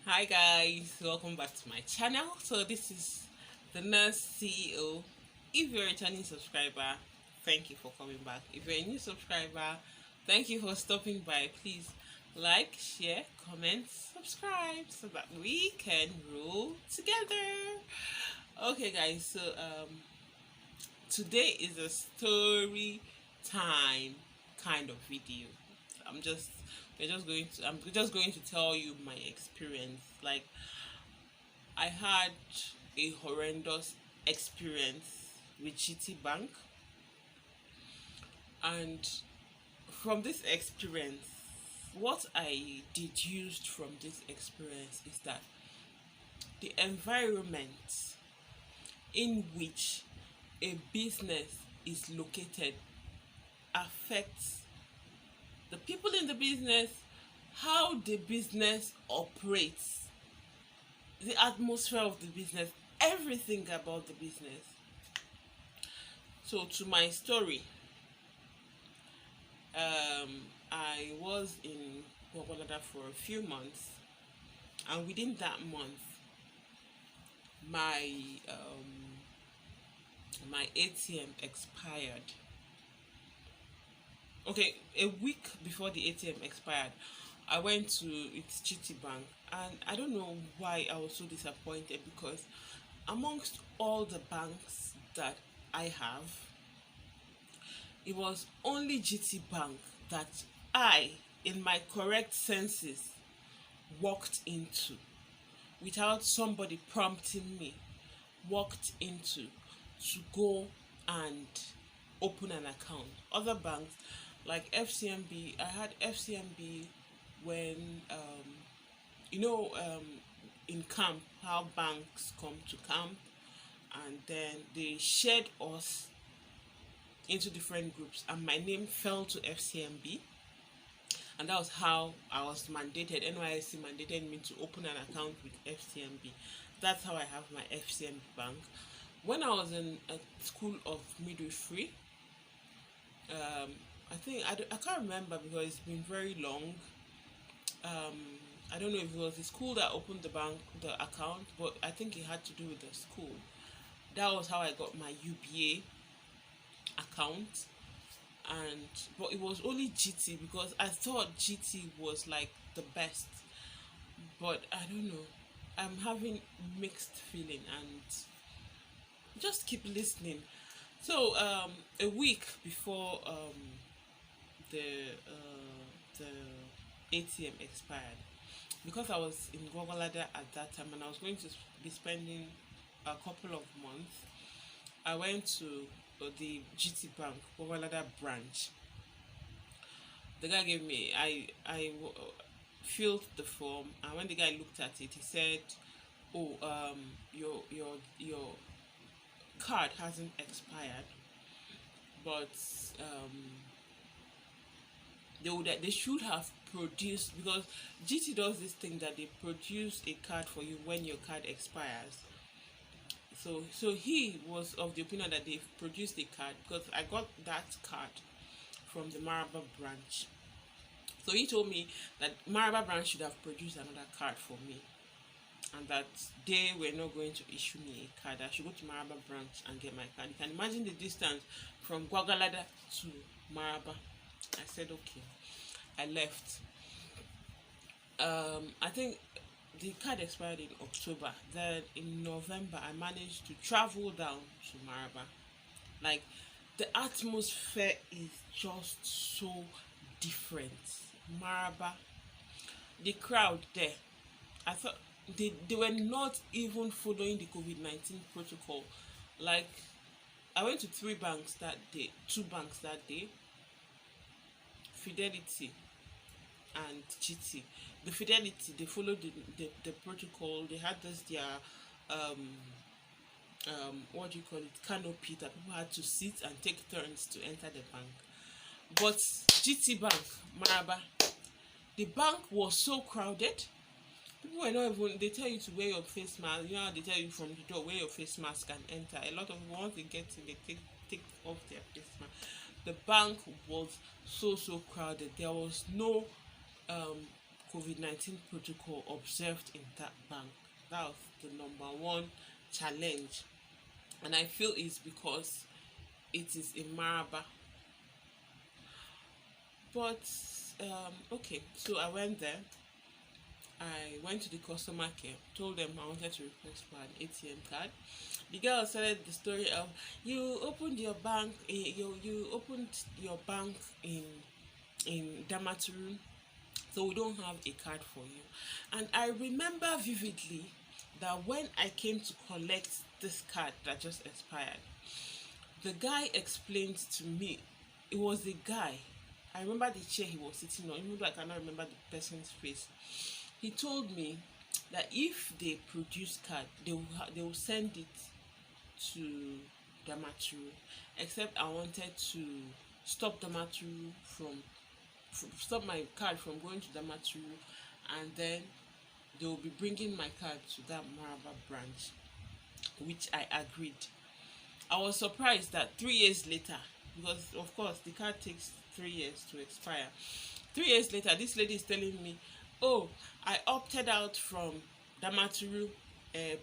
Hi guys, welcome back to my channel. So this is the Nurse CEO. If you're a returning subscriber, thank you for coming back. If you're a new subscriber, thank you for stopping by. Please like, share, comment, subscribe so that we can roll together. Okay guys, so today is a story time kind of video. I'm just I'm just going to tell you my experience. Like I had a horrendous experience with GTBank, and from this experience, what I deduced from this experience is that the environment in which a business is located affects the people in the business, how the business operates, the atmosphere of the business, everything about the business. So, to my story, I was in Canada for a few months, and within that month, my my ATM expired. Okay, a week before the ATM expired, I went to its GTBank, and I don't know why I was so disappointed because amongst all the banks that I have, it was only GTBank that I, in my correct senses, walked into without somebody prompting me, walked into to go and open an account. Other banks like FCMB, I had FCMB when you know in camp how banks come to camp, and then they shared us into different groups, and my name fell to FCMB, and that was how I was mandated. NYSC mandated me to open an account with FCMB. That's how I have my FCMB bank. When I was in a school of midwifery, um, I can't remember because it's been very long. Um, I don't know if it was the school that opened the account, but I think it had to do with the school. That was how I got my UBA account, and but it was only GT because I thought GT was like the best, but I don't know. I'm having mixed feeling, and just keep listening. So a week before the the ATM expired, because I was in Gwagwalada at that time and I was going to be spending a couple of months, I went to the GT Bank Gwagwalada branch. The guy gave me filled the form, and when the guy looked at it, he said, "Oh, your card hasn't expired, but they should have produced, because GT does this thing that they produce a card for you when your card expires." So he was of the opinion that they've produced a card, because I got that card from the Mararaba branch. So he told me that Mararaba branch should have produced another card for me, and that they were not going to issue me a card. I should go to Mararaba branch and get my card. You can imagine the distance from Gwagwalada to Mararaba. I said okay. I left. I think the card expired in October. Then in November, I managed to travel down to Mararaba. Like, the atmosphere is just so different. Mararaba, the crowd there, I thought they were not even following the COVID-19 protocol. Like, I went to three banks that day, two banks that day, Fidelity and GT. The Fidelity, they followed the protocol. They had this their um what do you call it, canopy, that people had to sit and take turns to enter the bank. But GT Bank Mararaba, the bank was so crowded. People were not even, they tell you to wear your face mask. You know how they tell you from the door, wear your face mask and enter. A lot of people, once they get in, they take off their face mask. The bank was so crowded. There was no um COVID-19 protocol observed in that bank. That was the number one challenge. And I feel it's because it is in Maraba. But okay, so I went there. I went to the customer care, told them I wanted to request for an ATM card. The girl started the story of you opened your bank, you opened your bank in Damaturu, so we don't have a card for you. And I remember vividly that when I came to collect this card that just expired, the guy explained to me, it was a guy. I remember the chair he was sitting on, even though I cannot remember the person's face. He told me that if they produce card, they will send it to Damaturu. Except I wanted to stop Damaturu stop my card from going to Damaturu, and then they will be bringing my card to that Maraba branch, which I agreed. I was surprised that 3 years later, because of course the card takes 3 years to expire. 3 years later, this lady is telling me, "Oh, I opted out from Damaturu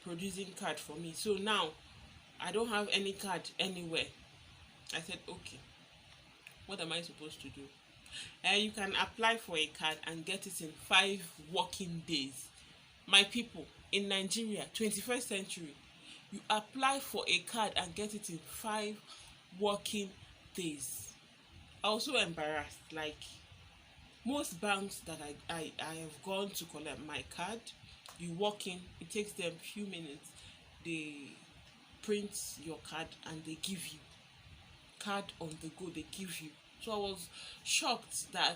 producing card for me, so now I don't have any card anywhere." I said, "Okay, what am I supposed to do?" You can apply for a card and get it in 5 working days. My people, in Nigeria, 21st century, you apply for a card and get it in 5 working days. I was so embarrassed. Like, most banks that I have gone to collect my card, you walk in, it takes them few minutes, they print your card and they give you card on the go, they give you. So I was shocked that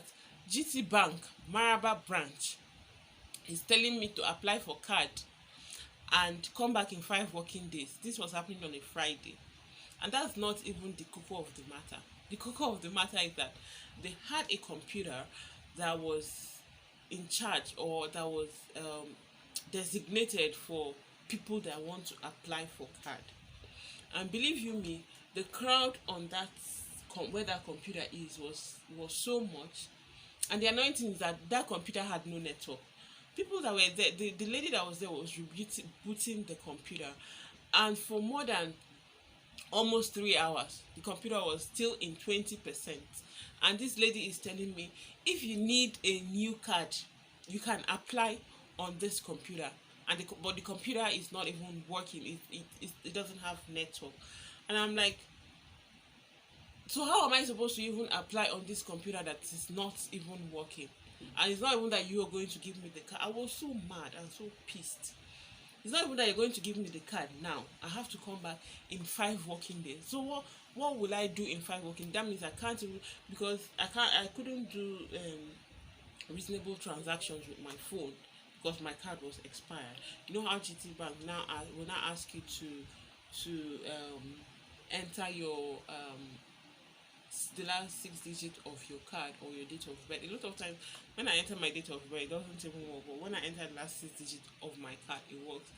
GTBank Mararaba branch is telling me to apply for card and come back in 5 working days. This was happening on a Friday. And that's not even the cocoa of the matter. The cocoa of the matter is that they had a computer that was in charge, or that was designated for people that want to apply for card. And believe you me, the crowd on that where that computer is was so much. And the annoying thing is that that computer had no network. People that were there, the lady that was there was rebooting the computer, and for more than almost 3 hours the computer was still in 20%. And this lady is telling me, if you need a new card, you can apply on this computer, and but the computer is not even working. It doesn't have network. And I'm like, so how am I supposed to even apply on this computer that is not even working? And it's not even that you are going to give me the card. I was so mad and so pissed. It's not even that you're going to give me the card now. I have to come back in 5 working days. So what will I do in 5 working days? That means I can't even, because I couldn't do reasonable transactions with my phone because my card was expired. You know how GTBank now will now ask you to enter your the last 6 digits of your card or your date of birth. A lot of times when I enter my date of birth, it doesn't even work, but when I enter the last 6 digits of my card, it works.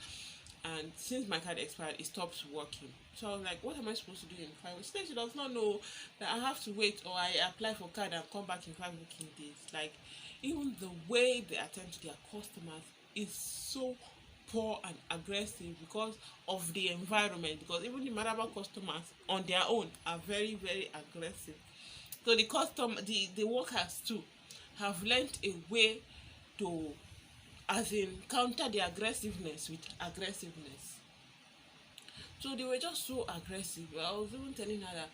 And since my card expired, it stops working. So I was like, what am I supposed to do in 5 weeks? She does not know that I have to wait, or I apply for card and come back in 5 working days. Like, even the way they attend to their customers is so poor and aggressive because of the environment. Because even the Maraba customers on their own are very, very aggressive. So the workers too have learnt a way to, as in, counter the aggressiveness with aggressiveness. So they were just so aggressive. I was even telling her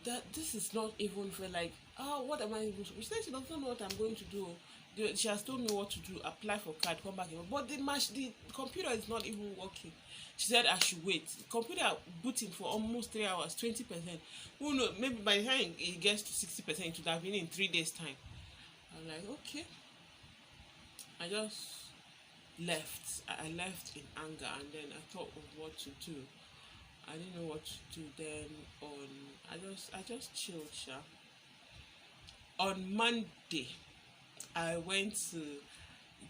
that this is not even for, like, oh, what am I even? She said she doesn't know what I'm going to do. She has told me what to do: apply for card, come back. But the computer is not even working. She said I should wait. The computer booting for almost 3 hours, 20%. Who knows? Maybe by the time it gets to 60%, it would have been in 3 days' time. I'm like, okay. I just left. I left in anger, and then I thought of what to do. I didn't know what to do then. I just chilled, sha. On Monday, I went to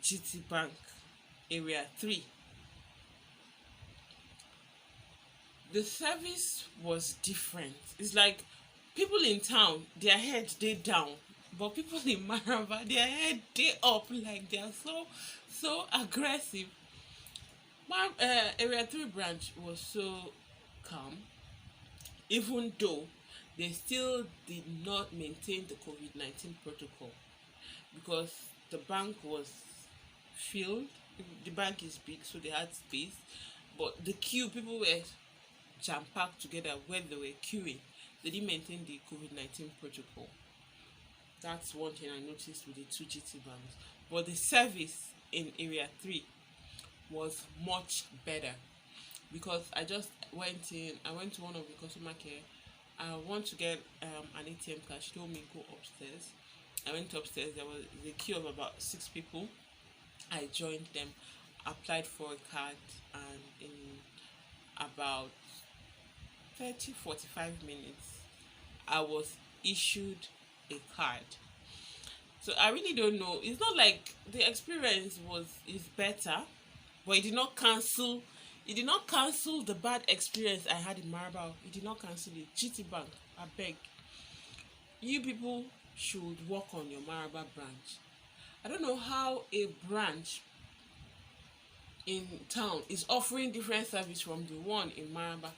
GTBank Area 3. The service was different. It's like people in town, their heads they down. But people in Maraba, their head day up like they are so aggressive. Area 3 branch was so calm, even though they still did not maintain the COVID-19 protocol because the bank was filled. The bank is big, so they had space, but the queue, people were jam packed together where they were queuing. They didn't maintain the COVID-19 protocol. That's one thing I noticed with the two GT banks. But the service in Area 3 was much better because I went to one of the customer care. I want to get an ATM card. She told me go upstairs. I went upstairs. There was a queue of about 6 people. I joined them, applied for a card, and in about 30-45 minutes, I was issued a card. So I really don't know. It's not like the experience is better, but it did not cancel the bad experience I had in Marabao. It did not cancel it. GTBank, I beg. You people should work on your Maraba branch. I don't know how a branch in town is offering different service from the one in Maraba.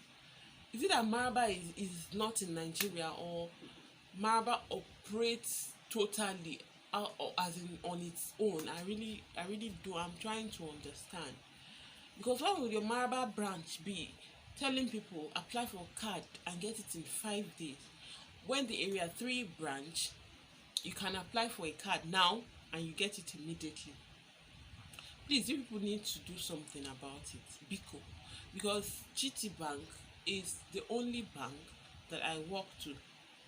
Is it that Maraba is not in Nigeria, or Maraba operates totally out, or as in on its own? I really do. I'm trying to understand. Because why would your Maraba branch be telling people apply for a card and get it in 5 days? When the Area 3 branch, you can apply for a card now and you get it immediately. Please, you people need to do something about it, Biko. Because GT Bank is the only bank that I walk to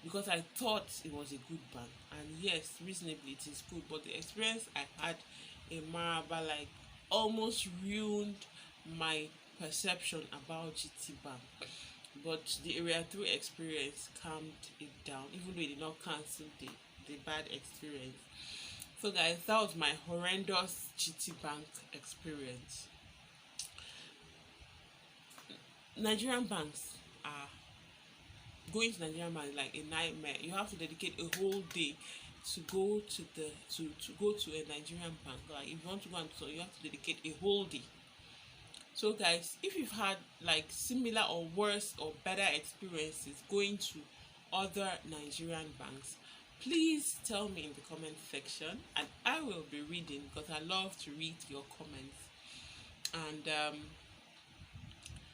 because I thought it was a good bank. And yes, reasonably it is good, but the experience I had in Maraba like almost ruined my perception about GT Bank. But the Area 3 experience calmed it down, even though it did not cancel the bad experience. So guys, that was my horrendous GT Bank experience. Nigerian banks are going to Nigerian bank is like a nightmare. You have to dedicate a whole day to go to go to a Nigerian bank. Like if you want to go and so you have to dedicate a whole day. So guys, if you've had like similar or worse or better experiences going to other Nigerian banks, please tell me in the comment section and I will be reading because I love to read your comments. And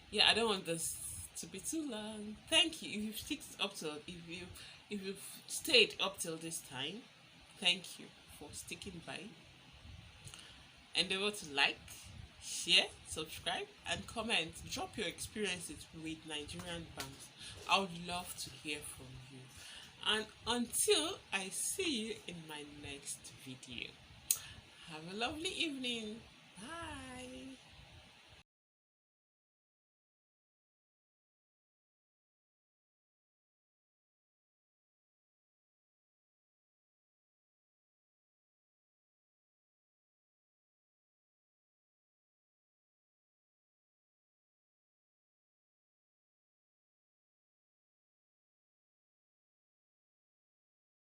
yeah, I don't want this to be too long. Thank you. If you've stayed up till this time, thank you for sticking by. Endeavor to like, share, subscribe, and comment. Drop your experiences with Nigerian banks. I would love to hear from you. And until I see you in my next video, have a lovely evening. Bye.